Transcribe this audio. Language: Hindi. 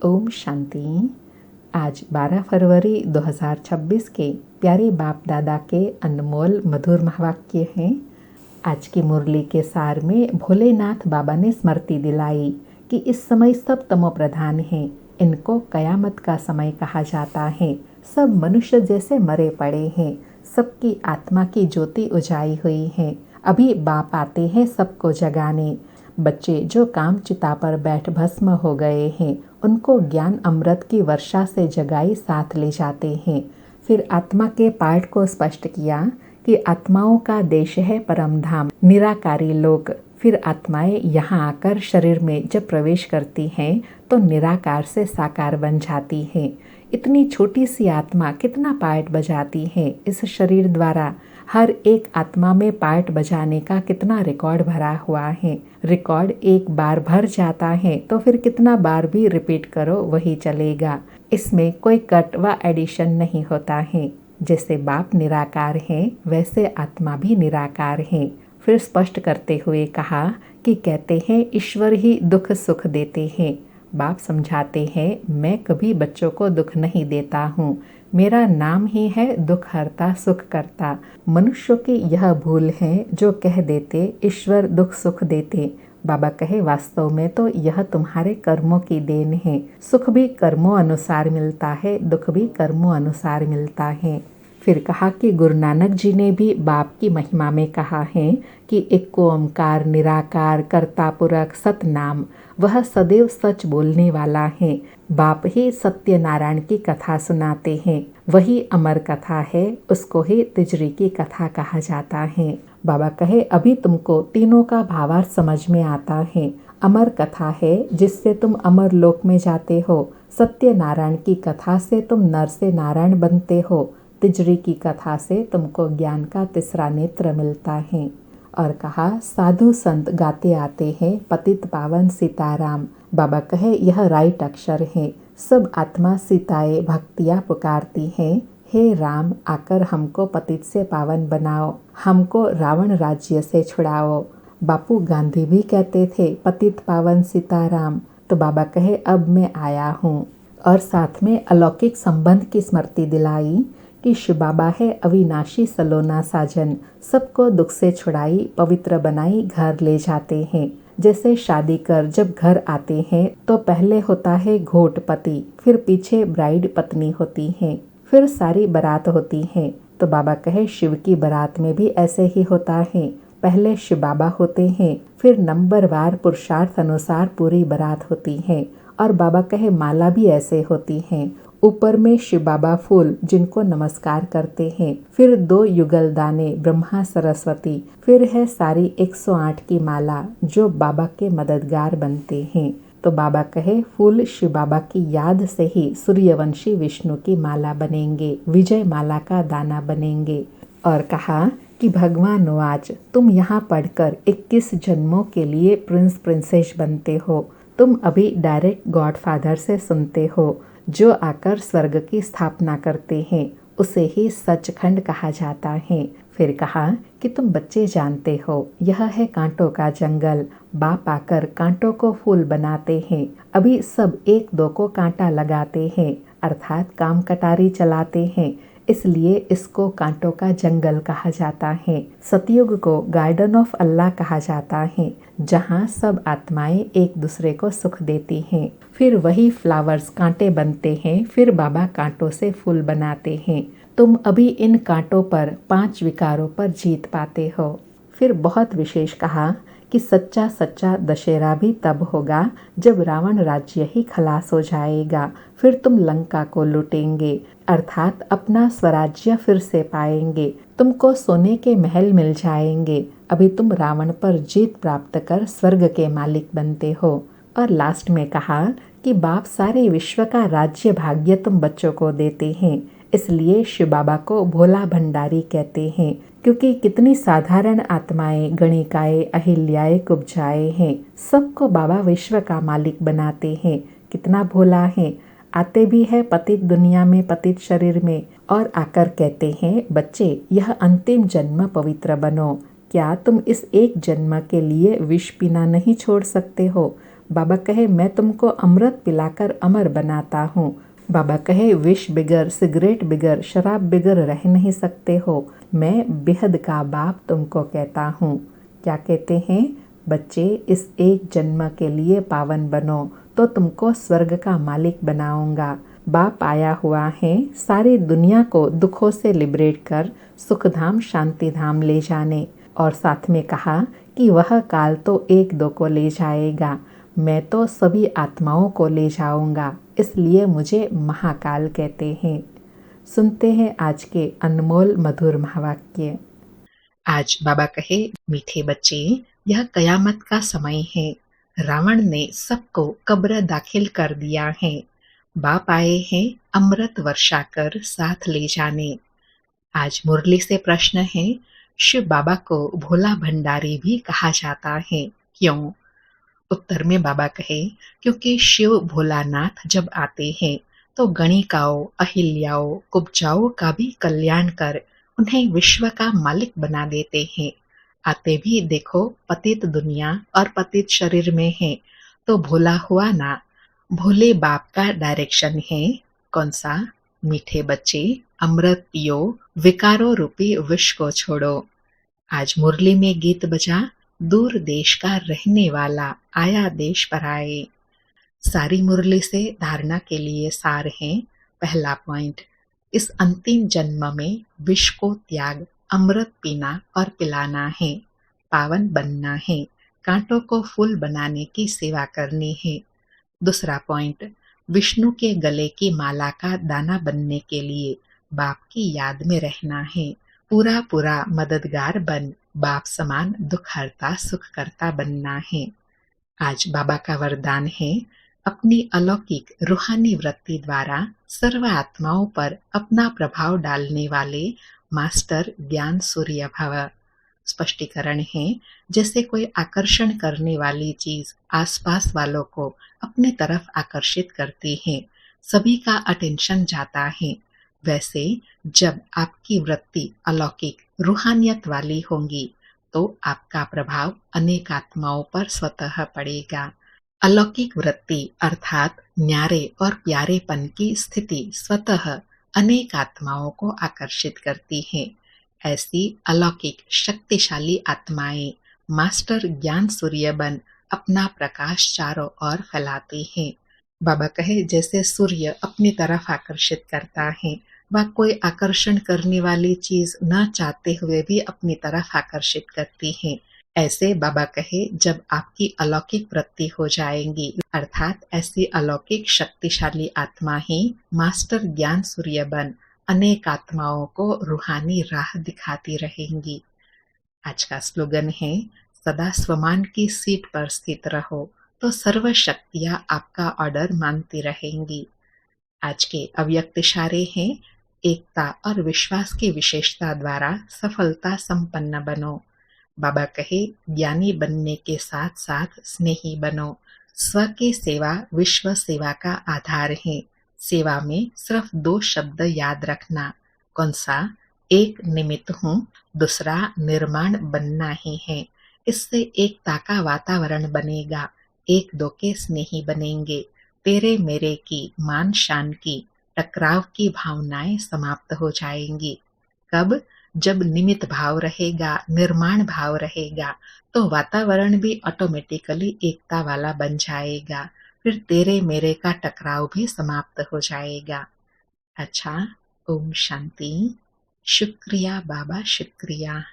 ओम शांति। आज 12 फरवरी 2026 के प्यारे बाप दादा के अनमोल मधुर महावाक्य हैं। आज की मुरली के सार में भोलेनाथ बाबा ने स्मृति दिलाई कि इस समय सब तमो प्रधान हैं। इनको कयामत का समय कहा जाता है। सब मनुष्य जैसे मरे पड़े हैं। सबकी आत्मा की ज्योति उजाई हुई है। अभी बाप आते हैं सबको जगाने। बच्चे जो काम चिता पर बैठ भस्म हो गए हैं, उनको ज्ञान अमृत की वर्षा से जगाई साथ ले जाते हैं। फिर आत्मा के पाठ को स्पष्ट किया कि आत्माओं का देश है परम धाम, निराकारी लोक। फिर आत्माएं यहाँ आकर शरीर में जब प्रवेश करती हैं तो निराकार से साकार बन जाती हैं। इतनी छोटी सी आत्मा कितना पार्ट बजाती है। इस शरीर द्वारा हर एक आत्मा में पार्ट बजाने का कितना रिकॉर्ड भरा हुआ है। रिकॉर्ड एक बार भर जाता है तो फिर कितना बार भी रिपीट करो वही चलेगा। इसमें कोई कट व एडिशन नहीं होता है। जैसे बाप निराकार है वैसे आत्मा भी निराकार है। फिर स्पष्ट करते हुए कहा कि कहते हैं ईश्वर ही दुख सुख देते हैं। बाप समझाते हैं मैं कभी बच्चों को दुख नहीं देता हूँ। मेरा नाम ही है दुख हरता सुख करता। मनुष्यों की यह भूल है जो कह देते ईश्वर दुख सुख देते। बाबा कहे वास्तव में तो यह तुम्हारे कर्मों की देन है। सुख भी कर्मों अनुसार मिलता है, दुख भी कर्मों अनुसार मिलता है। फिर कहा कि गुरु नानक जी ने भी बाप की महिमा में कहा है कि एक ओंकार निराकार कर्ता पुरख सतनाम, वह सदैव सच बोलने वाला है। बाप ही सत्यनारायण की कथा सुनाते हैं। वही अमर कथा है, उसको ही तिजरी की कथा कहा जाता है। बाबा कहे अभी तुमको तीनों का भावार्थ समझ में आता है। अमर कथा है जिससे तुम अमर लोक में जाते हो। सत्यनारायण की कथा से तुम नर से नारायण बनते हो। तिजरी की कथा से तुमको ज्ञान का तीसरा नेत्र मिलता है। और कहा साधु संत गाते आते हैं पतित पावन सीताराम। बाबा कहे यह राइट अक्षर है। सब आत्मा सीताएं भक्तियाँ पुकारती हैं, हे राम आकर हमको पतित से पावन बनाओ, हमको रावण राज्य से छुड़ाओ। बापू गांधी भी कहते थे पतित पावन सीताराम। तो बाबा कहे अब मैं आया हूँ। और साथ में अलौकिक संबंध की स्मृति दिलाई कि शिव बाबा है अविनाशी सलोना साजन। सबको दुख से छुड़ाई पवित्र बनाई घर ले जाते हैं। जैसे शादी कर जब घर आते हैं तो पहले होता है घोट पति, फिर पीछे ब्राइड पत्नी होती है, फिर सारी बारात होती है। तो बाबा कहे शिव की बारात में भी ऐसे ही होता है। पहले शिव बाबा होते हैं, फिर नंबरवार पुरुषार्थ अनुसार पूरी बारात होती है। और बाबा कहे माला भी ऐसे होती है। ऊपर में शिव बाबा फूल जिनको नमस्कार करते हैं, फिर 2 युगल दाने ब्रह्मा सरस्वती, फिर है सारी 108 की माला जो बाबा के मददगार बनते हैं। तो बाबा कहे फूल शिव बाबा की याद से ही सूर्यवंशी विष्णु की माला बनेंगे, विजय माला का दाना बनेंगे। और कहा कि भगवान आज तुम यहाँ पढ़कर 21 जन्मों के लिए प्रिंस प्रिंसेस बनते हो। तुम अभी डायरेक्ट गॉड फादर से सुनते हो जो आकर स्वर्ग की स्थापना करते हैं, उसे ही सचखंड कहा जाता है। फिर कहा कि तुम बच्चे जानते हो यह है कांटों का जंगल। बाप आकर कांटों को फूल बनाते हैं। अभी सब एक दो को कांटा लगाते हैं, अर्थात काम कटारी चलाते हैं। इसलिए इसको कांटों का जंगल कहा जाता है। सतयुग को गार्डन ऑफ अल्लाह कहा जाता है, जहाँ सब आत्माएं एक दूसरे को सुख देती हैं। फिर वही फ्लावर्स कांटे बनते हैं, फिर बाबा कांटों से फूल बनाते हैं। तुम अभी इन कांटों पर 5 विकारों पर जीत पाते हो। फिर बहुत विशेष कहा कि सच्चा सच्चा दशहरा भी तब होगा जब रावण राज्य ही खलास हो जाएगा। फिर तुम लंका को लूटेंगे, अर्थात अपना स्वराज्य फिर से पाएंगे। तुमको सोने के महल मिल जाएंगे। अभी तुम रावण पर जीत प्राप्त कर स्वर्ग के मालिक बनते हो। और लास्ट में कहा कि बाप सारे विश्व का राज्य भाग्य तुम बच्चों को देते हैं। इसलिए शिव बाबा को भोला भंडारी कहते हैं, क्योंकि कितनी साधारण आत्माएं गणिकाएं अहिल्याएं कुब्जाएं हैं। सबको बाबा विश्व का मालिक बनाते हैं। कितना भोला है। आते भी है पतित दुनिया में पतित शरीर में और आकर कहते हैं बच्चे यह अंतिम जन्म पवित्र बनो। क्या तुम इस एक जन्म के लिए विष पीना नहीं छोड़ सकते हो? बाबा कहे मैं तुमको अमृत पिलाकर अमर बनाता हूँ। बाबा कहे विष बिगर, सिगरेट बिगर, शराब बिगर रह नहीं सकते हो। मैं बेहद का बाप तुमको कहता हूँ। क्या कहते हैं? बच्चे, इस एक जन्म के लिए पावन बनो तो तुमको स्वर्ग का मालिक बनाऊंगा। बाप आया हुआ है सारी दुनिया को दुखों से लिबरेट कर सुखधाम शांति धाम ले जाने। और साथ में कहा कि वह काल तो एक दो को ले जाएगा, मैं तो सभी आत्माओं को ले जाऊंगा, इसलिए मुझे महाकाल कहते हैं। सुनते हैं आज के अनमोल मधुर महावाक्य। आज बाबा कहे, मीठे बच्चे, यह कयामत का समय है। रावण ने सबको कब्र दाखिल कर दिया है। बाप आए हैं अमृत वर्षा कर साथ ले जाने। आज मुरली से प्रश्न है, शिव बाबा को भोला भंडारी भी कहा जाता है, क्यों? उत्तर में बाबा कहे, क्योंकि शिव भोलानाथ जब आते हैं तो गणिकाओं, अहिल्याओं, कुब्जाओं का भी कल्याण कर उन्हें विश्व का मालिक बना देते हैं। आते भी देखो पतित दुनिया और पतित शरीर में है, तो भोला हुआ ना। भोले बाप का डायरेक्शन है कौन सा? मीठे बच्चे, अमृत पियो, विकारों रूपी विष को छोड़ो। आज मुरली में गीत बजा, दूर देश का रहने वाला आया देश पर आए। सारी मुरली से धारणा के लिए सार है। पहला पॉइंट, इस अंतिम जन्म में विष को त्याग अमृत पीना और पिलाना है, पावन बनना है, कांटों को फूल बनाने की सेवा करनी है। दूसरा पॉइंट, विष्णु के गले की माला का दाना बनने के लिए बाप की याद में रहना है। पूरा पूरा मददगार बन बाप समान दुख हरता सुख करता बनना है। आज बाबा का वरदान है, अपनी अलौकिक रूहानी वृत्ति द्वारा सर्व आत्माओं पर अपना प्रभाव डालने वाले मास्टर ज्ञान सूर्य भव। स्पष्टीकरण है, जैसे कोई आकर्षण करने वाली चीज आसपास वालों को अपने तरफ आकर्षित करती है, सभी का अटेंशन जाता है, वैसे जब आपकी वृत्ति अलौकिक रूहानियत वाली होंगी तो आपका प्रभाव अनेक आत्माओं पर स्वतः पड़ेगा। अलौकिक वृत्ति अर्थात न्यारे और प्यारेपन की स्थिति स्वतः अनेक आत्माओं को आकर्षित करती है। ऐसी अलौकिक शक्तिशाली आत्माएं मास्टर ज्ञान सूर्य बन अपना प्रकाश चारों ओर फैलाते हैं। बाबा कहे, जैसे सूर्य अपनी तरफ आकर्षित करता है, वह कोई आकर्षण करने वाली चीज न चाहते हुए भी अपनी तरफ आकर्षित करती है। ऐसे बाबा कहे, जब आपकी अलौकिक वृत्ति हो जाएंगी, अर्थात ऐसी अलौकिक शक्तिशाली आत्मा ही मास्टर ज्ञान सूर्य बन अनेक आत्माओं को रूहानी राह दिखाती रहेंगी। आज का स्लोगन है, सदा स्वमान की सीट पर स्थित रहो तो सर्व शक्तियां आपका ऑर्डर मानती रहेंगी। आज के अव्यक्त इशारे हैं, एकता और विश्वास की विशेषता द्वारा सफलता संपन्न बनो। बाबा कहे, ज्ञानी बनने के साथ साथ स्नेही बनो। स्व की सेवा विश्व सेवा का आधार है। सेवा में सिर्फ 2 शब्द याद रखना। कौन सा? एक निमित्त हूँ, दूसरा निर्माण बनना ही है। इससे एकता का वातावरण बनेगा, एक दो के स्नेही बनेंगे। तेरे मेरे की, मान शान की, टकराव की भावनाएं समाप्त हो जाएंगी। कब? जब निमित्त भाव रहेगा, निर्माण भाव रहेगा, तो वातावरण भी ऑटोमेटिकली एकता वाला बन जाएगा। फिर तेरे मेरे का टकराव भी समाप्त हो जाएगा। अच्छा, ओम शांति। शुक्रिया बाबा, शुक्रिया।